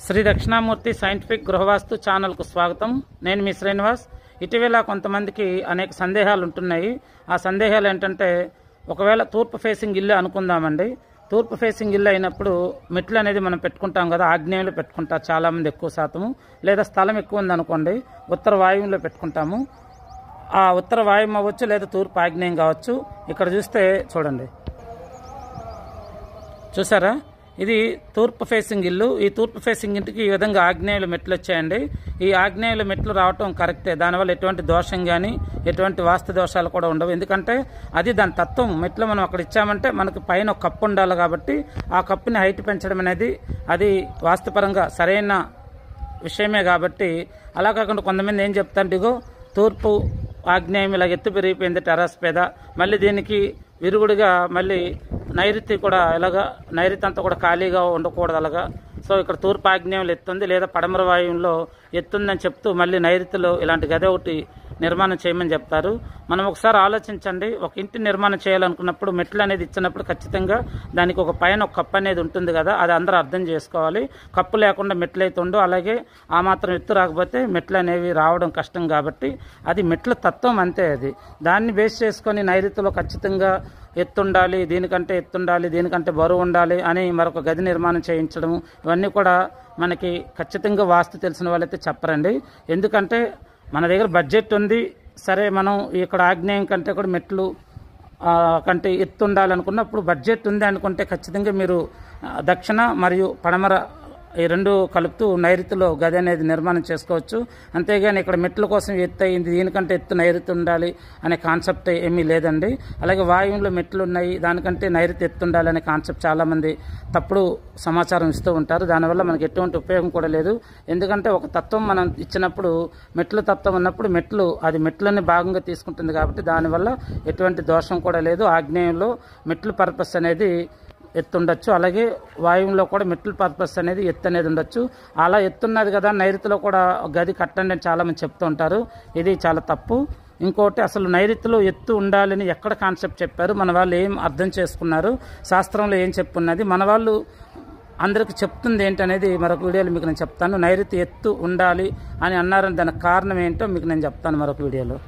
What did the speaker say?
Shri Dakshinamurthy scientific గృహవాస్తు ఛానల్కు స్వాగతం. నేను మీ శ్రీనివాస్. ఇటీవల కొంతమందికి అనేక సందేహాలు ఉంటున్నాయి. ఆ సందేహాలు ఏంటంటే, ఒకవేళ తూర్పు ఫేసింగ్ ఇల్లు అనుకుందామండి. తూర్పు ఫేసింగ్ ఇల్లు అయినప్పుడు మెట్లు అనేది మనం పెట్టుకుంటాం కదా, ఆగ్నేయంలో పెట్టుకుంటారు చాలామంది ఎక్కువ శాతము. లేదా స్థలం ఎక్కువ ఉందనుకోండి, ఉత్తర వాయువులో పెట్టుకుంటాము. ఆ ఉత్తర వాయువు అవ్వచ్చు, లేదా తూర్పు ఆగ్నేయం కావచ్చు. ఇక్కడ చూస్తే చూడండి, చూసారా, ఇది తూర్పు ఫేసింగ్ ఇల్లు. ఈ తూర్పు ఫేసింగ్ ఇంటికి ఈ విధంగా ఆగ్నేయులు మెట్లు వచ్చాయండి. ఈ ఆగ్నేయులు మెట్లు రావటం కరెక్టే. దానివల్ల ఎటువంటి దోషం కానీ ఎటువంటి వాస్తు దోషాలు కూడా ఉండవు. ఎందుకంటే అది దాని తత్వం. మెట్లు మనం అక్కడ ఇచ్చామంటే మనకు పైన ఒక కప్పు ఉండాలి కాబట్టి ఆ కప్పుని హైట్ పెంచడం అనేది అది వాస్తుపరంగా సరైన విషయమే. కాబట్టి అలా కాకుండా కొంతమంది ఏం చెప్తారు, ఇగో తూర్పు ఆగ్నేయం ఇలా ఎత్తు పెరిగిపోయింది టెర్రస్ మీద, మళ్ళీ దీనికి విరుగుడుగా మళ్ళీ నైరుతి కూడా ఇలాగా, నైరుతి అంతా కూడా ఖాళీగా ఉండకూడదు అలాగా. సో ఇక్కడ తూర్పు ఆగ్నేయంలో ఎత్తుంది, లేదా పడమర వాయువులో ఎత్తుందని చెప్తూ మళ్ళీ నైరుతిలో ఇలాంటి గది ఒకటి నిర్మాణం చేయమని చెప్తారు. మనం ఒకసారి ఆలోచించండి, ఒక ఇంటి నిర్మాణం చేయాలనుకున్నప్పుడు మెట్లు అనేది ఇచ్చినప్పుడు ఖచ్చితంగా దానికి ఒక పైన ఒక కప్పు అనేది ఉంటుంది కదా, అది అందరూ అర్థం చేసుకోవాలి. కప్పు లేకుండా మెట్లు అయితే ఉండవు. అలాగే ఆ మాత్రం ఎత్తు రాకపోతే మెట్లు అనేవి రావడం కష్టం. కాబట్టి అది మెట్ల తత్వం అంతే. అది దాన్ని బేస్ చేసుకొని నైరుతిలో ఖచ్చితంగా ఎత్తుండాలి, దీనికంటే ఎత్తుండాలి, దీనికంటే బరువు ఉండాలి అని మరొక గది నిర్మాణం చేయించడం, ఇవన్నీ కూడా మనకి ఖచ్చితంగా వాస్తు తెలిసిన వాళ్ళైతే చెప్పరండి. ఎందుకంటే మన దగ్గర బడ్జెట్ ఉంది, సరే మనం ఇక్కడ ఆగ్నేయం కంటే కూడా మెట్లు కంటే ఎత్తు ఉండాలనుకున్నప్పుడు బడ్జెట్ ఉంది అనుకుంటే ఖచ్చితంగా మీరు దక్షిణ మరియు పడమర ఈ రెండు కలుపుతూ నైరుతిలో గది అనేది నిర్మాణం చేసుకోవచ్చు. అంతేగాని ఇక్కడ మెట్ల కోసం ఎత్తు అయింది, దీనికంటే ఎత్తు నైరుతి ఉండాలి అనే కాన్సెప్ట్ ఏమీ లేదండి. అలాగే వాయువులో మెట్లు ఉన్నాయి, దానికంటే నైరుతి ఎత్తు ఉండాలి అనే కాన్సెప్ట్ చాలామంది తప్పుడు సమాచారం ఇస్తూ ఉంటారు. దానివల్ల మనకి ఎటువంటి ఉపయోగం కూడా లేదు. ఎందుకంటే ఒక తత్వం మనం ఇచ్చినప్పుడు, మెట్ల తత్వం ఉన్నప్పుడు మెట్లు అది మెట్లని భాగంగా తీసుకుంటుంది కాబట్టి దానివల్ల ఎటువంటి దోషం కూడా లేదు. ఆగ్నేయంలో మెట్లు పర్పస్ అనేది ఎత్తుండొచ్చు, అలాగే వాయువులో కూడా మెట్ల పర్పస్ అనేది ఎత్తు అనేది ఉండొచ్చు. అలా ఎత్తున్నది కదా నైరుతిలో కూడా గది కట్టండి అని చాలామంది చెప్తూ ఉంటారు. ఇది చాలా తప్పు. ఇంకోటి, అసలు నైరుతిలో ఎత్తు ఉండాలని ఎక్కడ కాన్సెప్ట్ చెప్పారు, మన వాళ్ళు ఏం అర్థం చేసుకున్నారు, శాస్త్రంలో ఏం చెప్పున్నది, మన వాళ్ళు అందరికి చెప్తుంది ఏంటనేది మరొక వీడియోలో మీకు నేను చెప్తాను. నైరుతి ఎత్తు ఉండాలి అని అన్నారని దానికి కారణం ఏంటో మీకు నేను చెప్తాను మరొక వీడియోలో.